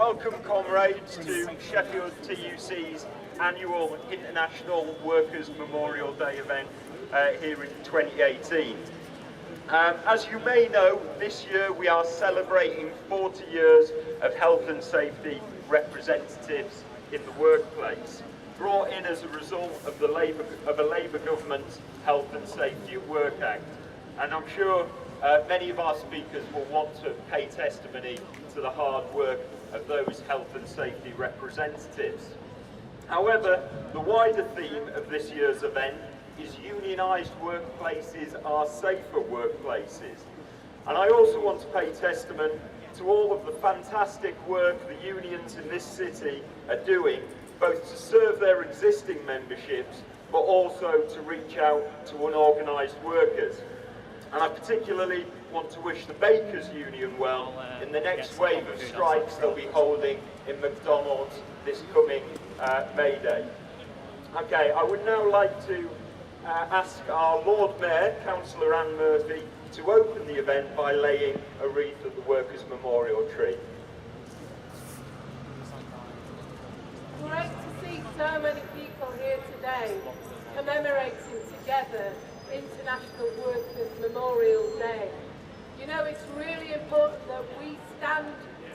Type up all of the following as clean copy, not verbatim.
Welcome, comrades, to Sheffield TUC's annual International Workers' Memorial Day event here in 2018. As you may know, this year we are celebrating 40 years of health and safety representatives in the workplace, brought in as a result of a Labour government's Health and Safety at Work Act. And I'm sure many of our speakers will want to pay testimony to the hard work of those health and safety representatives. However, the wider theme of this year's event is unionised workplaces are safer workplaces. And I also want to pay testament to all of the fantastic work the unions in this city are doing, both to serve their existing memberships, but also to reach out to unorganised workers. And I particularly want to wish the Bakers Union well in the next wave of strikes they'll be holding in McDonald's this coming May Day. Okay, I would now like to ask our Lord Mayor, Councillor Anne Murphy, to open the event by laying a wreath at the Workers' Memorial Tree. Great to see so many people here today commemorating together International Workers' Memorial Day. You know, it's really important that we stand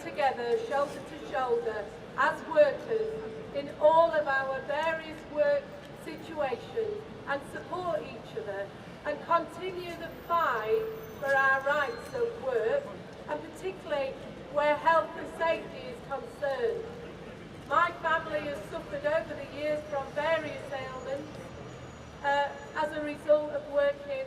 together, shoulder to shoulder, as workers in all of our various work situations and support each other and continue the fight for our rights at work, and particularly where health and safety is concerned. My family has suffered over the years from various ailments as a result of working.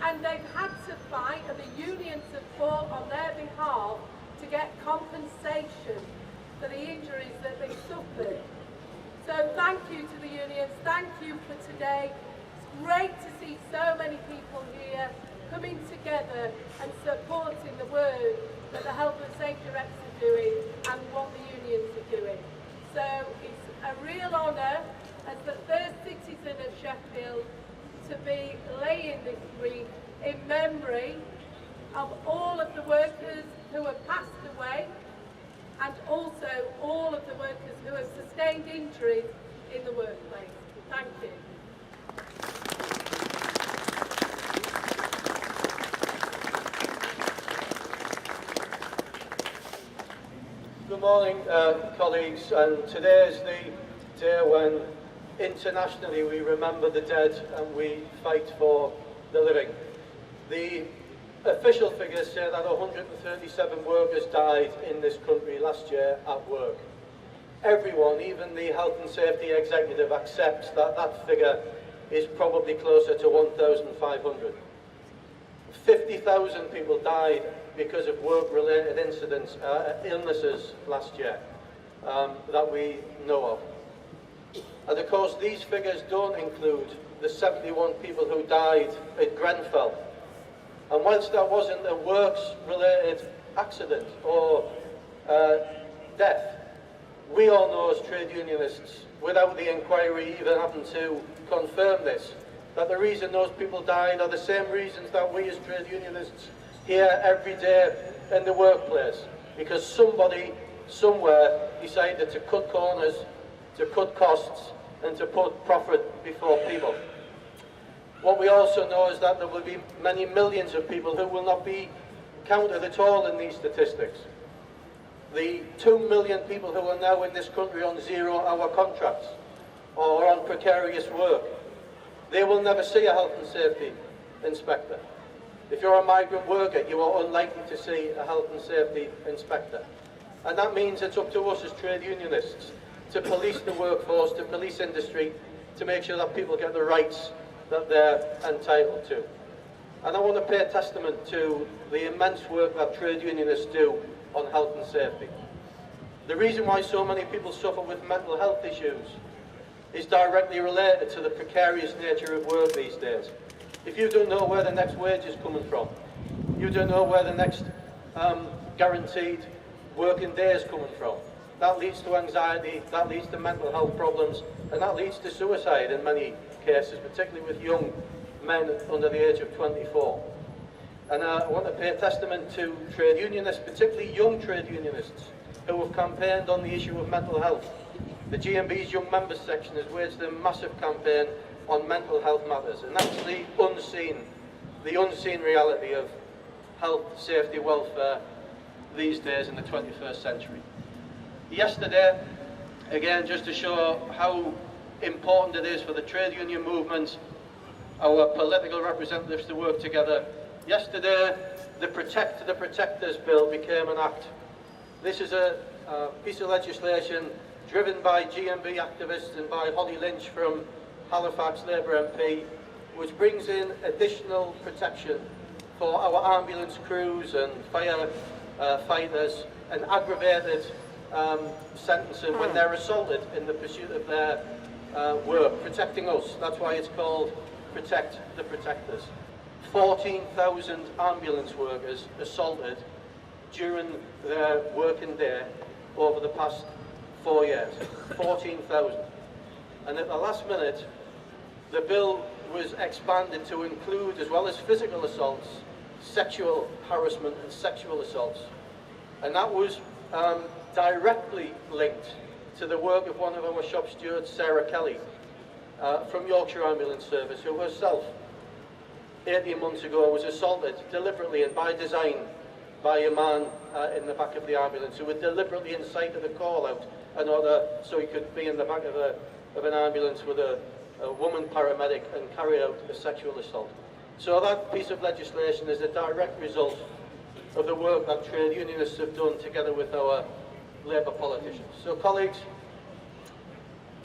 And they've had to fight, and the unions have fought on their behalf to get compensation for the injuries that they suffered. So thank you to the unions, thank you for today. It's great to see so many people here coming together and supporting the work that the health and safety reps are doing and what the unions are doing. So it's a real honour as the first citizen of Sheffield to be laying this wreath in memory of all of the workers who have passed away and also all of the workers who have sustained injuries in the workplace. Thank you. Good morning, colleagues, and today is the day when internationally we remember the dead and we fight for the living. The official figures say that 137 workers died in this country last year at work. Everyone, even the health and safety executive, accepts that that figure is probably closer to 1,500. 50,000 people died because of work-related incidents, illnesses last year that we know of. And of course, these figures don't include the 71 people who died at Grenfell. And whilst that wasn't a works-related accident or death, we all know as trade unionists, without the inquiry even having to confirm this, that the reason those people died are the same reasons that we as trade unionists hear every day in the workplace. Because somebody, somewhere, decided to cut corners, to cut costs, and to put profit before people. What we also know is that there will be many millions of people who will not be counted at all in these statistics. The 2 million people who are now in this country on 0-hour contracts or on precarious work, they will never see a health and safety inspector. If you're a migrant worker, you are unlikely to see a health and safety inspector. And that means it's up to us as trade unionists to police the workforce, to police industry, to make sure that people get the rights that they're entitled to. And I want to pay testament to the immense work that trade unionists do on health and safety. The reason why so many people suffer with mental health issues is directly related to the precarious nature of work these days. If you don't know where the next wage is coming from, you don't know where the next guaranteed working day is coming from, that leads to anxiety, that leads to mental health problems, and that leads to suicide in many cases, particularly with young men under the age of 24. And I want to pay testament to trade unionists, particularly young trade unionists, who have campaigned on the issue of mental health. The GMB's Young Members section has waged a massive campaign on mental health matters, and that's the unseen reality of health, safety, welfare these days in the 21st century. Yesterday, again, just to show how important it is for the trade union movement, our political representatives to work together, yesterday the Protect the Protectors Bill became an act. This is a piece of legislation driven by GMB activists and by Holly Lynch from Halifax Labour MP, which brings in additional protection for our ambulance crews and fighters, and aggravated sentencing when they're assaulted in the pursuit of their work, protecting us. That's why it's called Protect the Protectors. 14,000 ambulance workers assaulted during their working day over the past 4 years. 14,000. And at the last minute, the bill was expanded to include, as well as physical assaults, sexual harassment and sexual assaults. And that was directly linked to the work of one of our shop stewards, Sarah Kelly, from Yorkshire Ambulance Service, who herself 18 months ago was assaulted deliberately and by design by a man in the back of the ambulance who had deliberately incited a call out in order so he could be in the back of an ambulance with a woman paramedic and carry out a sexual assault. So that piece of legislation is a direct result of the work that trade unionists have done together with our Labour politicians. So colleagues,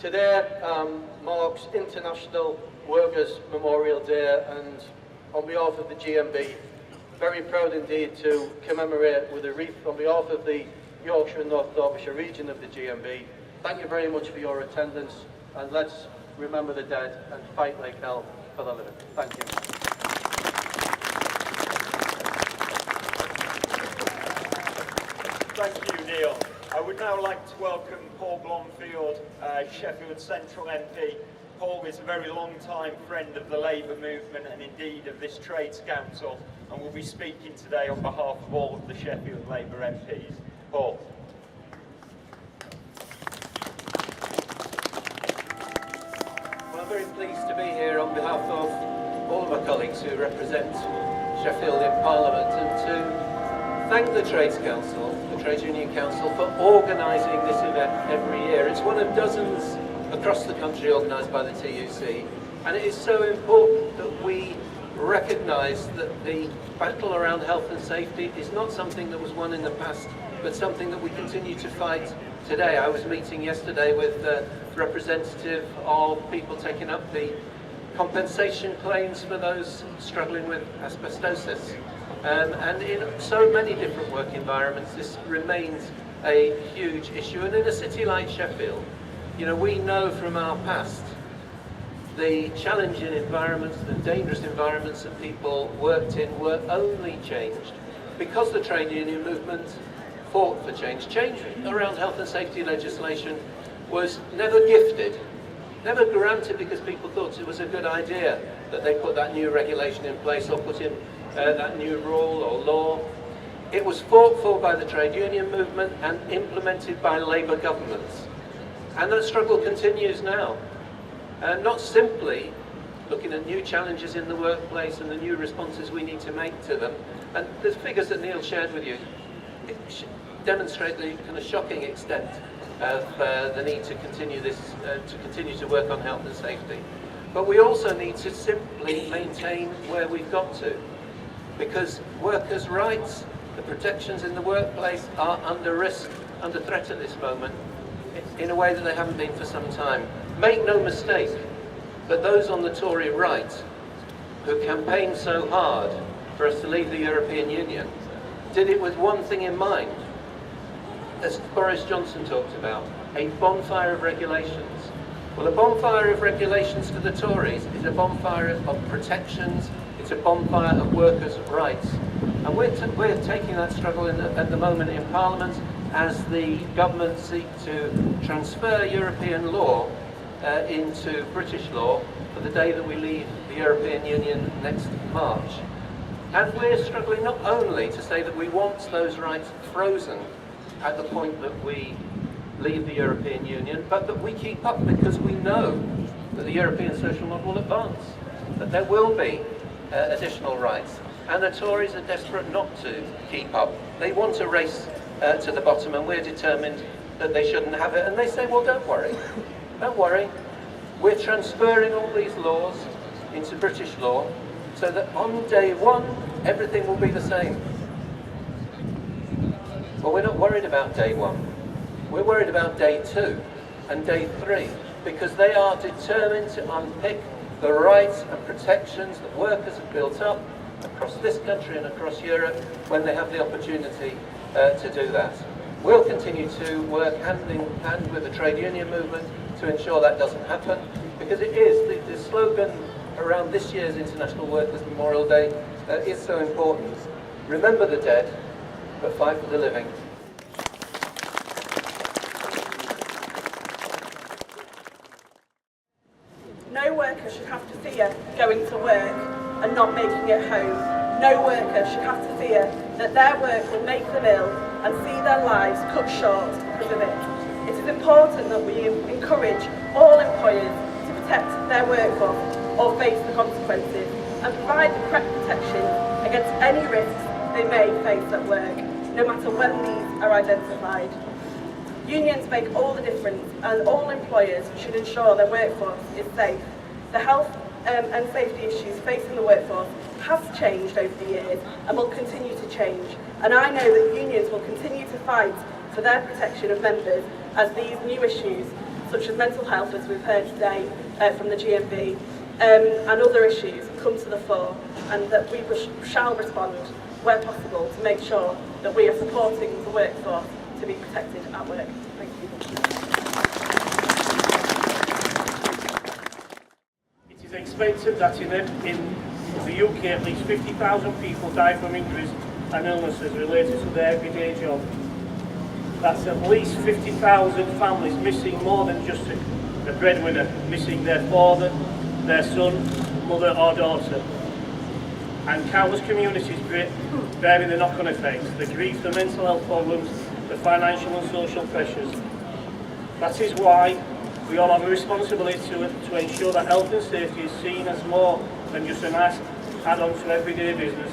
today marks International Workers' Memorial Day, and on behalf of the GMB, very proud indeed to commemorate with a wreath on behalf of the Yorkshire and North Derbyshire region of the GMB. Thank you very much for your attendance, and let's remember the dead and fight like hell for the living. Thank you. Thank you, Neil. I would now like to welcome Paul Blomfield, Sheffield Central MP. Paul is a very long-time friend of the Labour movement and indeed of this Trades Council, and will be speaking today on behalf of all of the Sheffield Labour MPs. Paul. Well, I'm very pleased to be here on behalf of all of my colleagues who represent Sheffield in Parliament, and to thank the Trades Council, the Trades Union Council, for organising this event every year. It's one of dozens across the country organised by the TUC, and it is so important that we recognise that the battle around health and safety is not something that was won in the past, but something that we continue to fight today. I was meeting yesterday with a representative of people taking up the compensation claims for those struggling with asbestosis. And in so many different work environments, this remains a huge issue. And in a city like Sheffield, you know, we know from our past the challenging environments, the dangerous environments that people worked in were only changed because the trade union movement fought for change. Change around health and safety legislation was never gifted, never granted because people thought it was a good idea that they put that new regulation in place or put in that new rule or law. It was fought for by the trade union movement and implemented by Labour governments. And that struggle continues now. Not simply looking at new challenges in the workplace and the new responses we need to make to them. And the figures that Neil shared with you demonstrate the kind of shocking extent of the need to continue to work on health and safety. But we also need to simply maintain where we've got to, because workers' rights, the protections in the workplace are under risk, under threat at this moment, in a way that they haven't been for some time. Make no mistake, but those on the Tory right who campaigned so hard for us to leave the European Union did it with one thing in mind, as Boris Johnson talked about, a bonfire of regulations. Well, a bonfire of regulations for the Tories is a bonfire of protections, it's a bonfire of workers' rights. And we're taking that struggle at the moment in Parliament as the government seek to transfer European law into British law for the day that we leave the European Union next March. And we're struggling not only to say that we want those rights frozen at the point that we leave the European Union, but that we keep up, because we know that the European social model will advance, that there will be additional rights, and the Tories are desperate not to keep up. They want to race to the bottom, and we're determined that they shouldn't have it. And they say, well, don't worry, don't worry. We're transferring all these laws into British law so that on day one, everything will be the same. Well, we're not worried about day one. We're worried about day 2 and day 3, because they are determined to unpick the rights and protections that workers have built up across this country and across Europe when they have the opportunity to do that. We'll continue to work hand in hand with the trade union movement to ensure that doesn't happen, because it is, the slogan around this year's International Workers' Memorial Day is so important. Remember the dead, but fight for the living. No worker should have to fear going to work and not making it home. No worker should have to fear that their work will make them ill and see their lives cut short because of it. It is important that we encourage all employers to protect their workforce or face the consequences, and provide the correct protection against any risks they may face at work, no matter when these are identified. Unions make all the difference, and all employers should ensure their workforce is safe. The health and safety issues facing the workforce has changed over the years and will continue to change. And I know that unions will continue to fight for their protection of members as these new issues, such as mental health, as we've heard today from the GMB, and other issues come to the fore, and that we shall respond where possible to make sure that we are supporting the workforce to be protected at work. Thank you. It is expected that in the UK at least 50,000 people die from injuries and illnesses related to their everyday job. That's at least 50,000 families missing more than just a breadwinner, missing their father, their son, mother or daughter. And countless communities bearing the knock-on effects, the grief, the mental health problems, the financial and social pressures. That is why we all have a responsibility to ensure that health and safety is seen as more than just a nice add-on to everyday business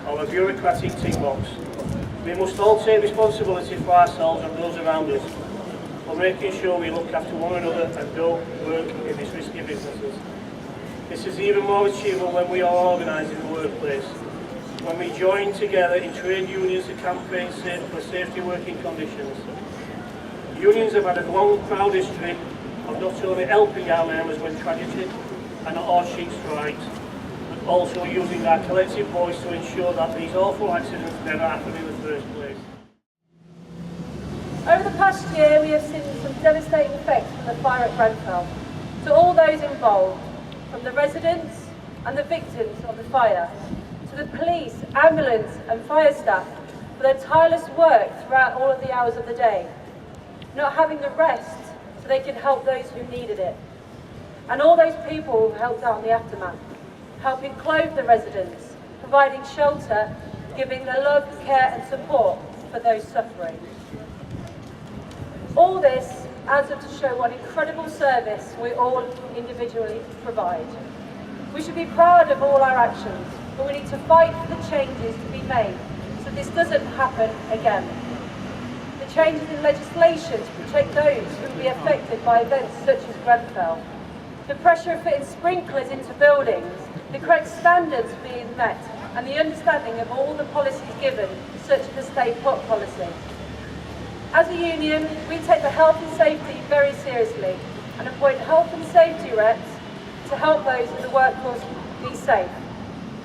or a bureaucratic tick box. We must all take responsibility for ourselves and those around us, for making sure we look after one another and don't work in these risky businesses. This is even more achievable when we are organised in the workplace, when we join together in trade unions to campaign for safety working conditions. Unions have had a long, proud history of not only helping our members when tragedy and hardship strikes, but also using our collective voice to ensure that these awful accidents never happen in the first place. Over the past year, we have seen some devastating effects from the fire at Grenfell. To all those involved, from the residents and the victims of the fire, to the police, ambulance and fire staff for their tireless work throughout all of the hours of the day, not having the rest so they could help those who needed it, and all those people who helped out in the aftermath, helping clothe the residents, providing shelter, giving the love, care and support for those suffering. All this adds up to show what incredible service we all individually provide. We should be proud of all our actions, but we need to fight for the changes to be made so this doesn't happen again. The changes in legislation to protect those who will be affected by events such as Grenfell, the pressure of fitting sprinklers into buildings, the correct standards being met, and the understanding of all the policies given, such as the stay put policy. As a union, we take the health and safety very seriously and appoint health and safety reps to help those in the workforce be safe.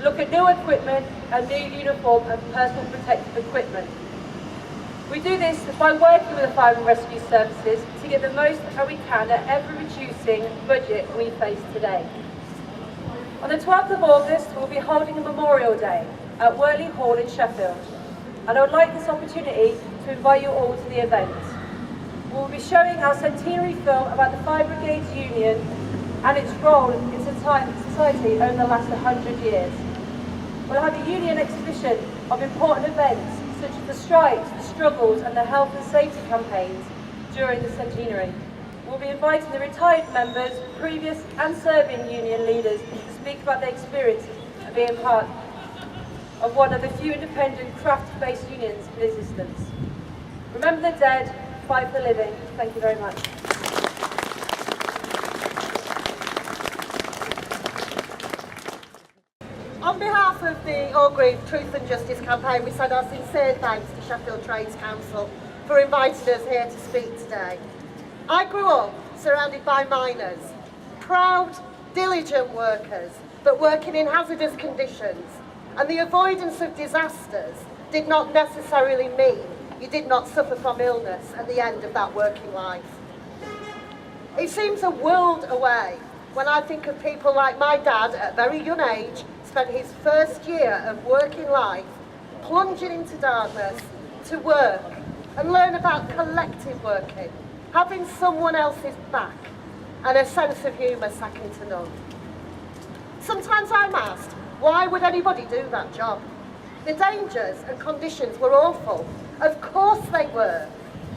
Look at new equipment and new uniform and personal protective equipment. We do this by working with the fire and rescue services to get the most that we can at every reducing budget we face today. On the 12th of August, we'll be holding a Memorial Day at Worley Hall in Sheffield, and I would like this opportunity to invite you all to the event. We'll be showing our centenary film about the Fire Brigades Union and its role in society over the last 100 years. We'll have a union exhibition of important events such as the strikes, the struggles and the health and safety campaigns during the centenary. We'll be inviting the retired members, previous and serving union leaders to speak about their experience of being part of one of the few independent craft-based unions in existence. Remember the dead, fight for the living. Thank you very much. On behalf of the Orgreave Truth and Justice campaign, we send our sincere thanks to Sheffield Trades Council for inviting us here to speak today. I grew up surrounded by miners, proud, diligent workers, but working in hazardous conditions, and the avoidance of disasters did not necessarily mean you did not suffer from illness at the end of that working life. It seems a world away when I think of people like my dad at a very young age spent his first year of working life plunging into darkness to work and learn about collective working, having someone else's back and a sense of humour second to none. Sometimes I'm asked, why would anybody do that job? The dangers and conditions were awful. Of course they were,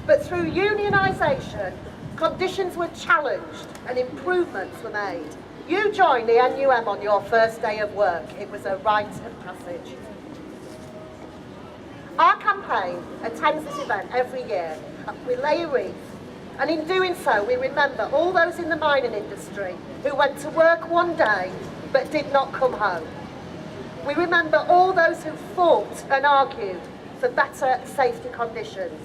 but through unionisation, conditions were challenged and improvements were made. You joined the NUM on your first day of work. It was a rite of passage. Our campaign attends this event every year. We lay a wreath, and in doing so we remember all those in the mining industry who went to work one day but did not come home. We remember all those who fought and argued for better safety conditions.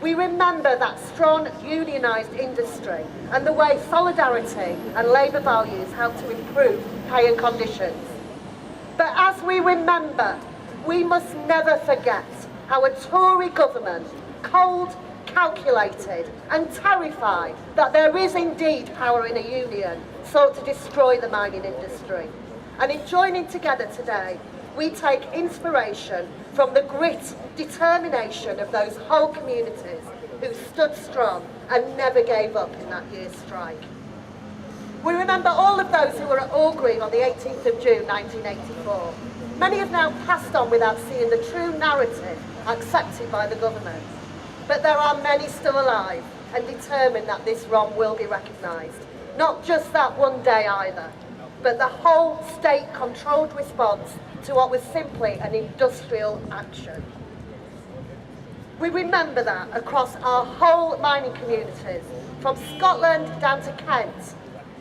We remember that strong unionised industry and the way solidarity and labour values helped to improve pay and conditions. But as we remember, we must never forget how a Tory government, cold, calculated and terrified that there is indeed power in a union, sought to destroy the mining industry. And in joining together today, we take inspiration from the grit, determination of those whole communities who stood strong and never gave up in that year's strike. We remember all of those who were at Orgreave on the 18th of June 1984. Many have now passed on without seeing the true narrative accepted by the government. But there are many still alive and determined that this wrong will be recognised. Not just that one day either, but the whole state-controlled response to what was simply an industrial action. We remember that across our whole mining communities, from Scotland down to Kent,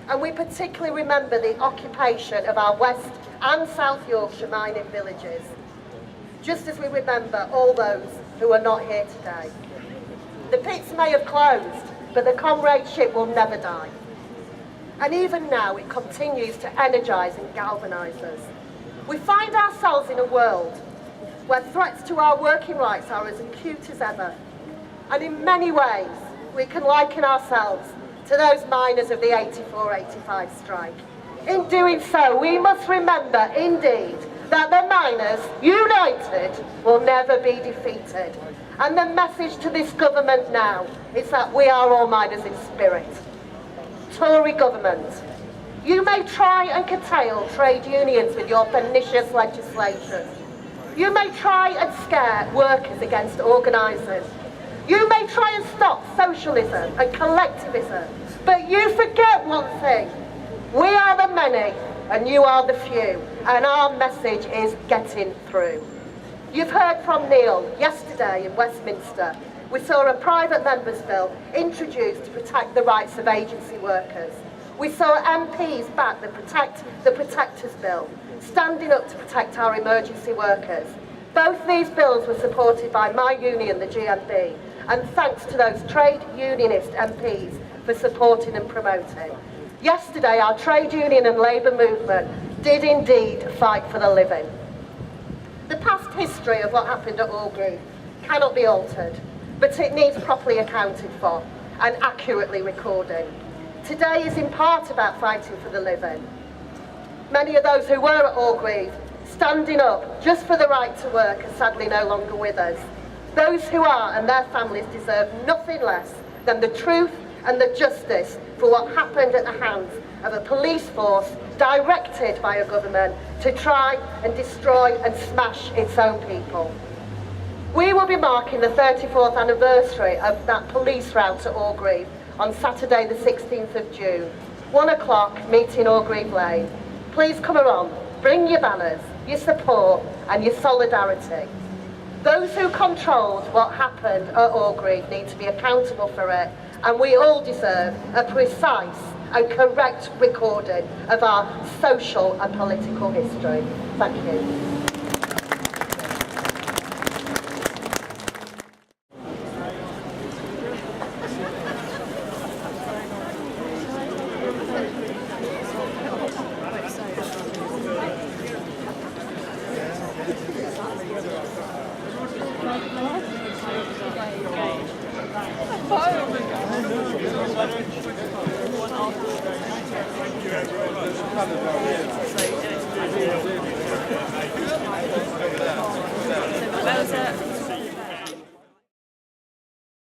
and we particularly remember the occupation of our West and South Yorkshire mining villages, just as we remember all those who are not here today. The pits may have closed, but the comradeship will never die. And even now it continues to energise and galvanise us. We find ourselves in a world where threats to our working rights are as acute as ever. And in many ways, we can liken ourselves to those miners of the 84-85 strike. In doing so, we must remember, indeed, that the miners, united, will never be defeated. And the message to this government now is that we are all miners in spirit. Tory government, you may try and curtail trade unions with your pernicious legislation. You may try and scare workers against organising. You may try and stop socialism and collectivism. But you forget one thing. We are the many and you are the few. And our message is getting through. You've heard from Neil yesterday in Westminster. We saw a private members' bill introduced to protect the rights of agency workers. We saw MPs back the Protectors Bill, standing up to protect our emergency workers. Both these bills were supported by my union, the GMB, and thanks to those trade unionist MPs for supporting and promoting. Yesterday, our trade union and labour movement did indeed fight for the living. The past history of what happened at Orgreave cannot be altered, but it needs properly accounted for and accurately recorded. Today is in part about fighting for the living. Many of those who were at Orgreave standing up just for the right to work are sadly no longer with us. Those who are and their families deserve nothing less than the truth and the justice for what happened at the hands of a police force directed by a government to try and destroy and smash its own people. We will be marking the 34th anniversary of that police rout at Orgreave on Saturday the 16th of June. 1 o'clock, meeting Orgreave Lane. Please come along, bring your banners, your support and your solidarity. Those who controlled what happened at Orgreave need to be accountable for it, and we all deserve a precise and correct recording of our social and political history. Thank you. Where was it?